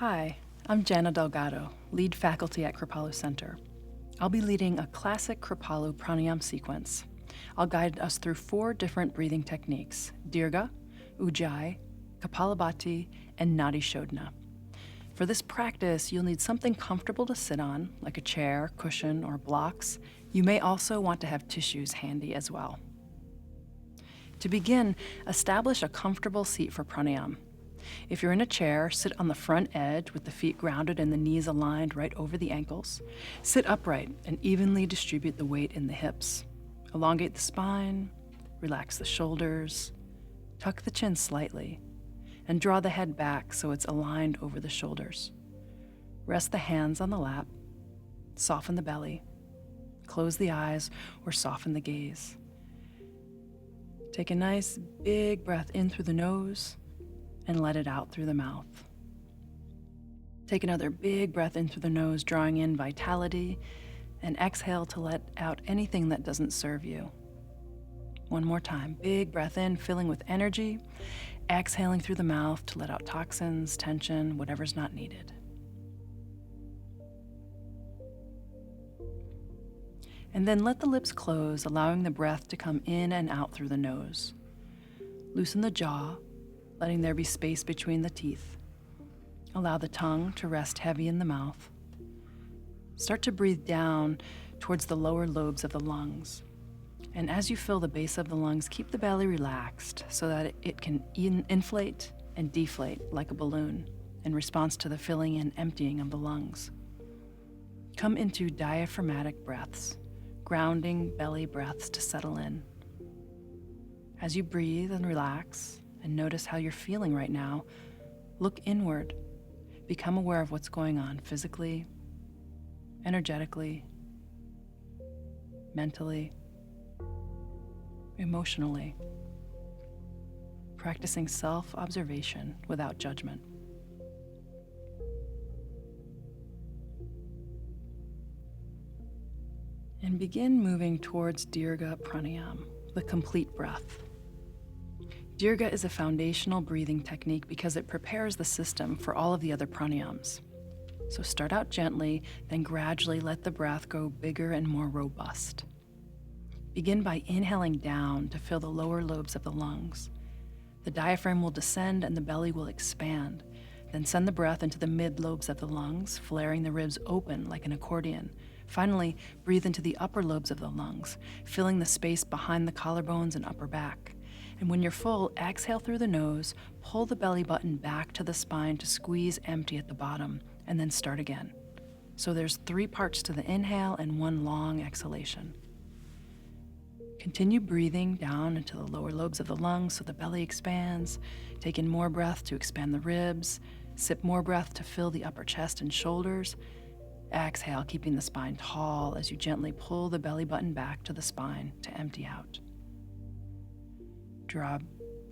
Hi, I'm Janna Delgado, lead faculty at Kripalu Center. I'll be leading a classic Kripalu pranayama sequence. I'll guide us through 4 different breathing techniques: Dirgha, Ujjayi, Kapalabhati, and Nadi Shodhana. For this practice, you'll need something comfortable to sit on, like a chair, cushion, or blocks. You may also want to have tissues handy as well. To begin, establish a comfortable seat for pranayama. If you're in a chair, sit on the front edge with the feet grounded and the knees aligned right over the ankles. Sit upright and evenly distribute the weight in the hips. Elongate the spine, relax the shoulders, tuck the chin slightly, and draw the head back so it's aligned over the shoulders. Rest the hands on the lap, soften the belly, close the eyes or soften the gaze. Take a nice big breath in through the nose and let it out through the mouth. Take another big breath in through the nose, drawing in vitality, and exhale to let out anything that doesn't serve you. One more time, big breath in, filling with energy, exhaling through the mouth to let out toxins, tension, whatever's not needed. And then let the lips close, allowing the breath to come in and out through the nose. Loosen the jaw, letting there be space between the teeth. Allow the tongue to rest heavy in the mouth. Start to breathe down towards the lower lobes of the lungs. And as you fill the base of the lungs, keep the belly relaxed so that it can inflate and deflate like a balloon in response to the filling and emptying of the lungs. Come into diaphragmatic breaths, grounding belly breaths to settle in. As you breathe and relax, and notice how you're feeling right now, look inward. Become aware of what's going on physically, energetically, mentally, emotionally. Practicing self-observation without judgment. And begin moving towards Dirgha Pranayama, the complete breath. Dirgha is a foundational breathing technique because it prepares the system for all of the other pranayams. So start out gently, then gradually let the breath go bigger and more robust. Begin by inhaling down to fill the lower lobes of the lungs. The diaphragm will descend and the belly will expand. Then send the breath into the mid lobes of the lungs, flaring the ribs open like an accordion. Finally, breathe into the upper lobes of the lungs, filling the space behind the collarbones and upper back. And when you're full, exhale through the nose, pull the belly button back to the spine to squeeze empty at the bottom, and then start again. So there's 3 parts to the inhale and 1 long exhalation. Continue breathing down into the lower lobes of the lungs so the belly expands. Take in more breath to expand the ribs. Sip more breath to fill the upper chest and shoulders. Exhale, keeping the spine tall as you gently pull the belly button back to the spine to empty out. Draw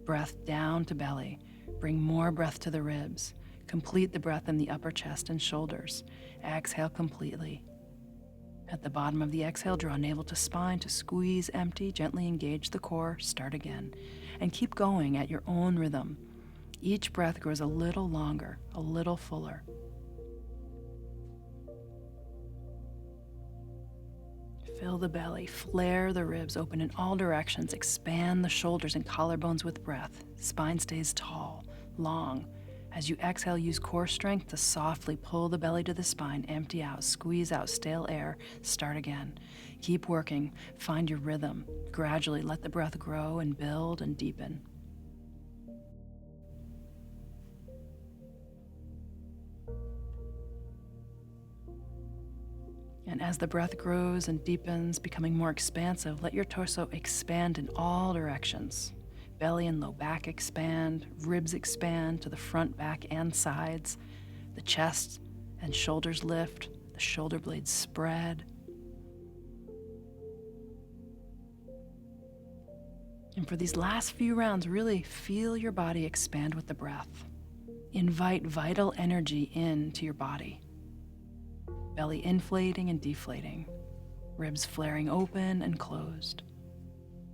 breath down to belly. Bring more breath to the ribs. Complete the breath in the upper chest and shoulders. Exhale completely. At the bottom of the exhale, draw navel to spine to squeeze empty. Gently engage the core. Start again. And keep going at your own rhythm. Each breath grows a little longer, a little fuller. Fill the belly, flare the ribs open in all directions, expand the shoulders and collarbones with breath. Spine stays tall, long. As you exhale, use core strength to softly pull the belly to the spine, empty out, squeeze out stale air, start again. Keep working, find your rhythm. Gradually let the breath grow and build and deepen. And as the breath grows and deepens, becoming more expansive, let your torso expand in all directions. Belly and low back expand, ribs expand to the front, back, and sides. The chest and shoulders lift, the shoulder blades spread. And for these last few rounds, really feel your body expand with the breath. Invite vital energy into your body. Belly inflating and deflating, ribs flaring open and closed,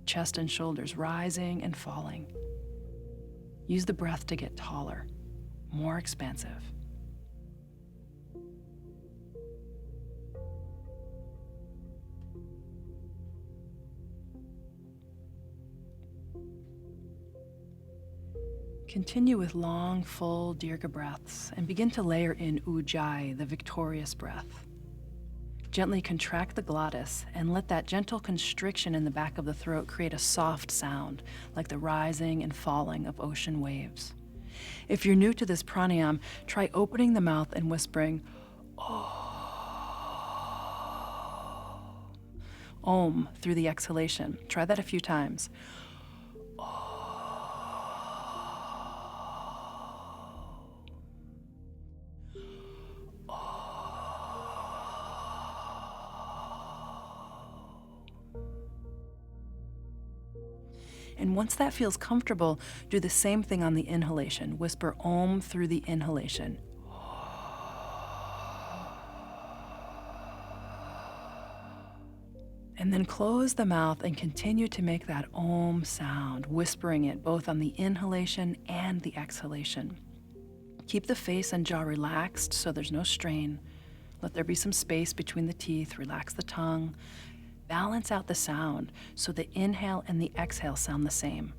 chest and shoulders rising and falling. Use the breath to get taller, more expansive. Continue with long, full Dirgha breaths and begin to layer in Ujjayi, the victorious breath. Gently contract the glottis and let that gentle constriction in the back of the throat create a soft sound, like the rising and falling of ocean waves. If you're new to this pranayama, try opening the mouth and whispering, Om through the exhalation. Try that a few times. And once that feels comfortable, do the same thing on the inhalation. Whisper Om through the inhalation. And then close the mouth and continue to make that Om sound, whispering it both on the inhalation and the exhalation. Keep the face and jaw relaxed so there's no strain. Let there be some space between the teeth. Relax the tongue. Balance out the sound so the inhale and the exhale sound the same.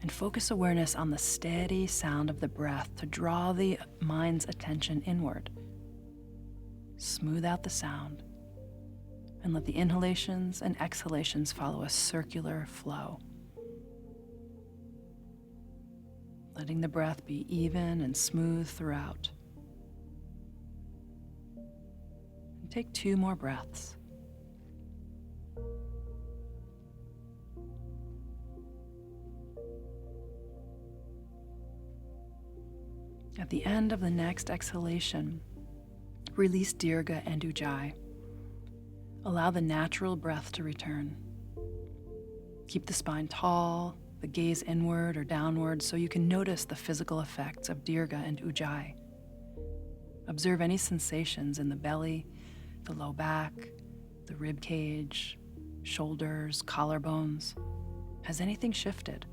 And focus awareness on the steady sound of the breath to draw the mind's attention inward. Smooth out the sound and let the inhalations and exhalations follow a circular flow. Letting the breath be even and smooth throughout. And take 2 more breaths. At the end of the next exhalation, release Dirgha and Ujjayi. Allow the natural breath to return. Keep the spine tall, the gaze inward or downward so you can notice the physical effects of Dirgha and Ujjayi. Observe any sensations in the belly, the low back, the rib cage, shoulders, collarbones. Has anything shifted?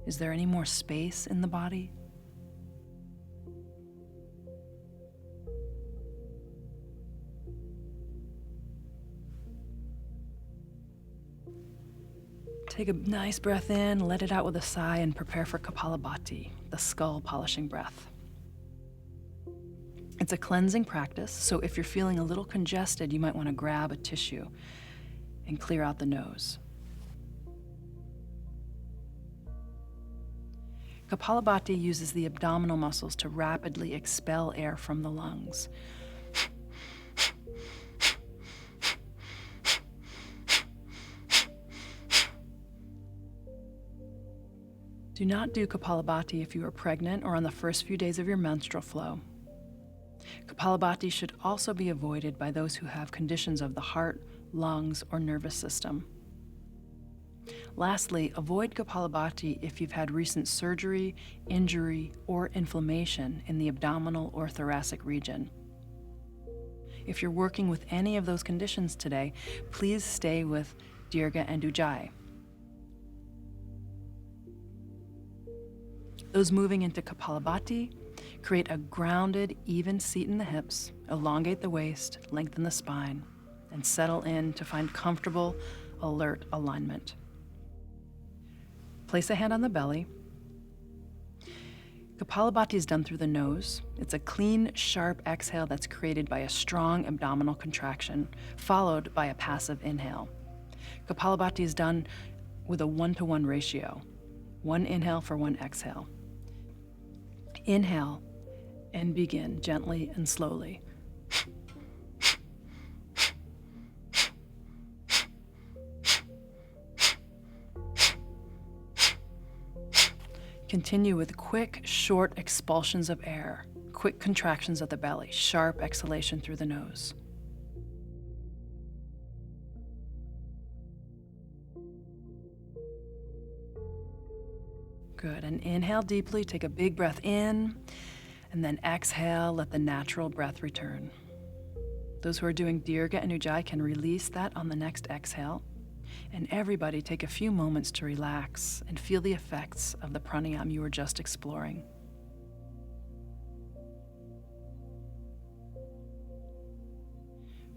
Is there any more space in the body? Take a nice breath in, let it out with a sigh, and prepare for Kapalabhati, the skull polishing breath. It's a cleansing practice, so if you're feeling a little congested, you might want to grab a tissue and clear out the nose. Kapalabhati uses the abdominal muscles to rapidly expel air from the lungs. Do not do Kapalabhati if you are pregnant or on the first few days of your menstrual flow. Kapalabhati should also be avoided by those who have conditions of the heart, lungs, or nervous system. Lastly, avoid Kapalabhati if you've had recent surgery, injury, or inflammation in the abdominal or thoracic region. If you're working with any of those conditions today, please stay with Dirgha and Ujjayi. Those moving into Kapalabhati, create a grounded, even seat in the hips, elongate the waist, lengthen the spine, and settle in to find comfortable, alert alignment. Place a hand on the belly. Kapalabhati is done through the nose. It's a clean, sharp exhale that's created by a strong abdominal contraction, followed by a passive inhale. Kapalabhati is done with a 1-to-1 ratio, 1 inhale for 1 exhale. Inhale and begin gently and slowly. Continue with quick, short expulsions of air, quick contractions of the belly, sharp exhalation through the nose. Good, and inhale deeply, take a big breath in, and then exhale, let the natural breath return. Those who are doing Dirgha and Ujjayi can release that on the next exhale. And everybody take a few moments to relax and feel the effects of the pranayama you were just exploring.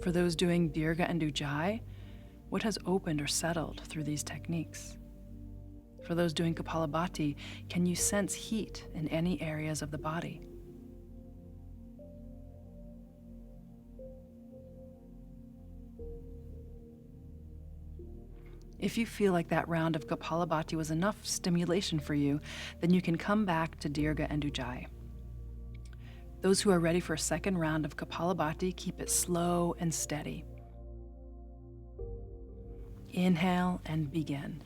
For those doing Dirgha and Ujjayi, what has opened or settled through these techniques? For those doing Kapalabhati, can you sense heat in any areas of the body? If you feel like that round of Kapalabhati was enough stimulation for you, then you can come back to Dirgha and Ujjayi. Those who are ready for a second round of Kapalabhati, keep it slow and steady. Inhale and begin.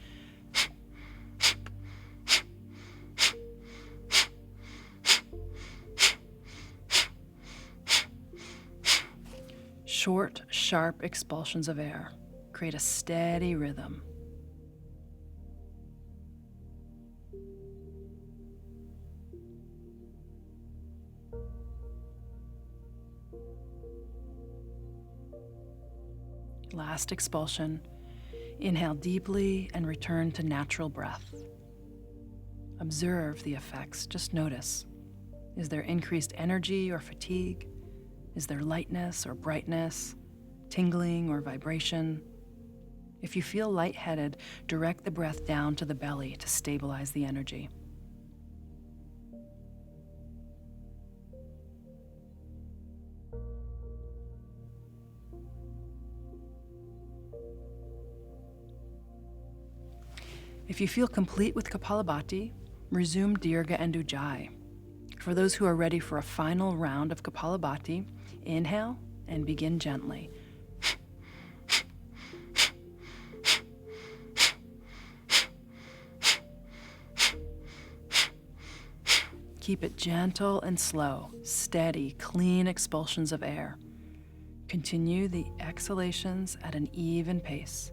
Short, sharp expulsions of air create a steady rhythm. Last expulsion. Inhale deeply and return to natural breath. Observe the effects, just notice. Is there increased energy or fatigue? Is there lightness or brightness, tingling or vibration? If you feel lightheaded, direct the breath down to the belly to stabilize the energy. If you feel complete with Kapalabhati, resume Dirgha and Ujjayi. For those who are ready for a final round of Kapalabhati, inhale and begin gently. Keep it gentle and slow, steady, clean expulsions of air. Continue the exhalations at an even pace.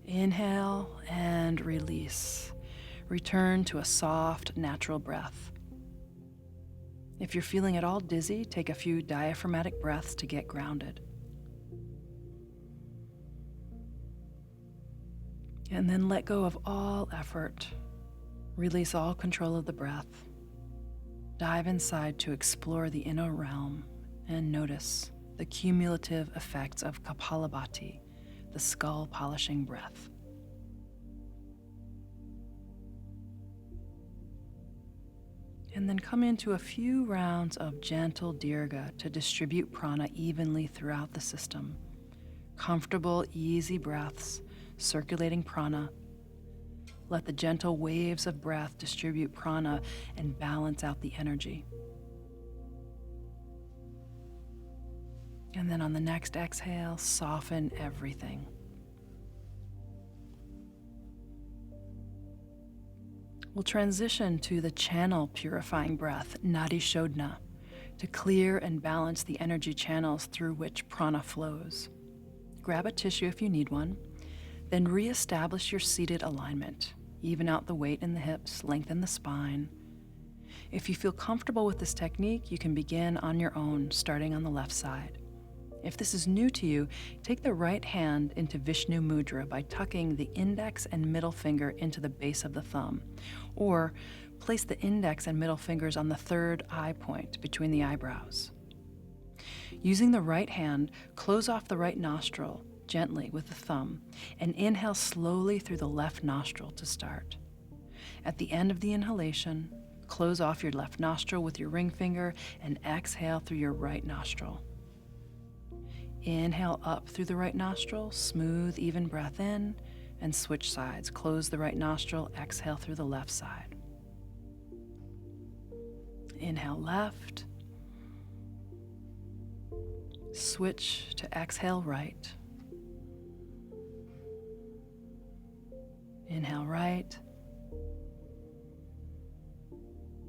Inhale and release. Return to a soft, natural breath. If you're feeling at all dizzy, take a few diaphragmatic breaths to get grounded. And then let go of all effort. Release all control of the breath. Dive inside to explore the inner realm and notice the cumulative effects of Kapalabhati, the skull polishing breath. And then come into a few rounds of gentle Dirgha to distribute prana evenly throughout the system. Comfortable, easy breaths, circulating prana. Let the gentle waves of breath distribute prana and balance out the energy. And then on the next exhale, soften everything. We'll transition to the channel purifying breath, Nadi Shodhana, to clear and balance the energy channels through which prana flows. Grab a tissue if you need one, then reestablish your seated alignment. Even out the weight in the hips, lengthen the spine. If you feel comfortable with this technique, you can begin on your own, starting on the left side. If this is new to you, take the right hand into Vishnu mudra by tucking the index and middle finger into the base of the thumb, or place the index and middle fingers on the third eye point between the eyebrows. Using the right hand, close off the right nostril gently with the thumb and inhale slowly through the left nostril to start. At the end of the inhalation, close off your left nostril with your ring finger and exhale through your right nostril. Inhale up through the right nostril, smooth, even breath in, and switch sides. Close the right nostril, exhale through the left side. Inhale left. Switch to exhale right. Inhale right.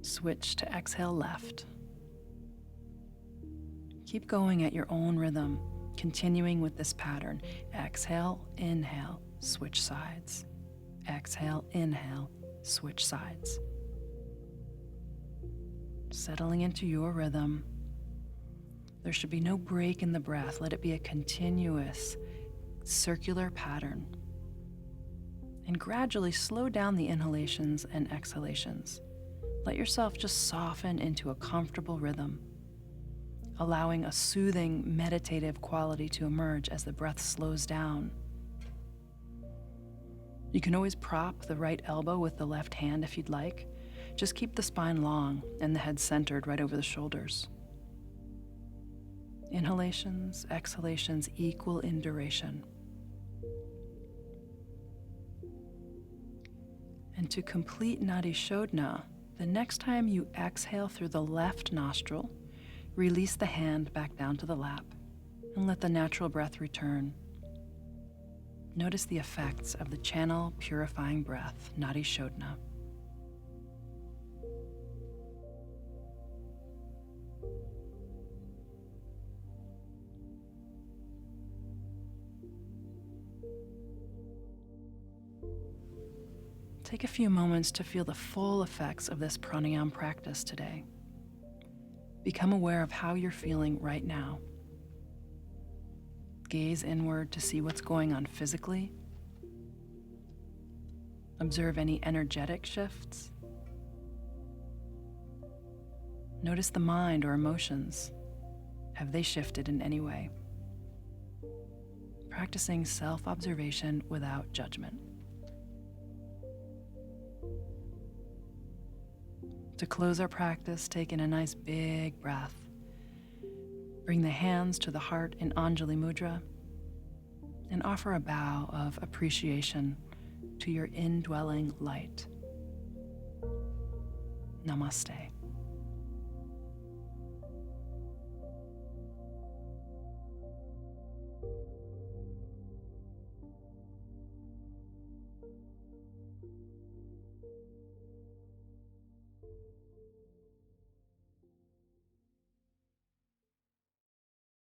Switch to exhale left. Keep going at your own rhythm, continuing with this pattern. Exhale, inhale, switch sides. Exhale, inhale, switch sides. Settling into your rhythm. There should be no break in the breath. Let it be a continuous, circular pattern. And gradually slow down the inhalations and exhalations. Let yourself just soften into a comfortable rhythm, allowing a soothing, meditative quality to emerge as the breath slows down. You can always prop the right elbow with the left hand if you'd like. Just keep the spine long and the head centered right over the shoulders. Inhalations, exhalations equal in duration. And to complete Nadi Shodhana, the next time you exhale through the left nostril, release the hand back down to the lap and let the natural breath return. Notice the effects of the channel purifying breath, Nadi Shodhana. Take a few moments to feel the full effects of this pranayama practice today. Become aware of how you're feeling right now. Gaze inward to see what's going on physically. Observe any energetic shifts. Notice the mind or emotions. Have they shifted in any way? Practicing self-observation without judgment. To close our practice, take in a nice big breath. Bring the hands to the heart in anjali mudra and offer a bow of appreciation to your indwelling light. Namaste.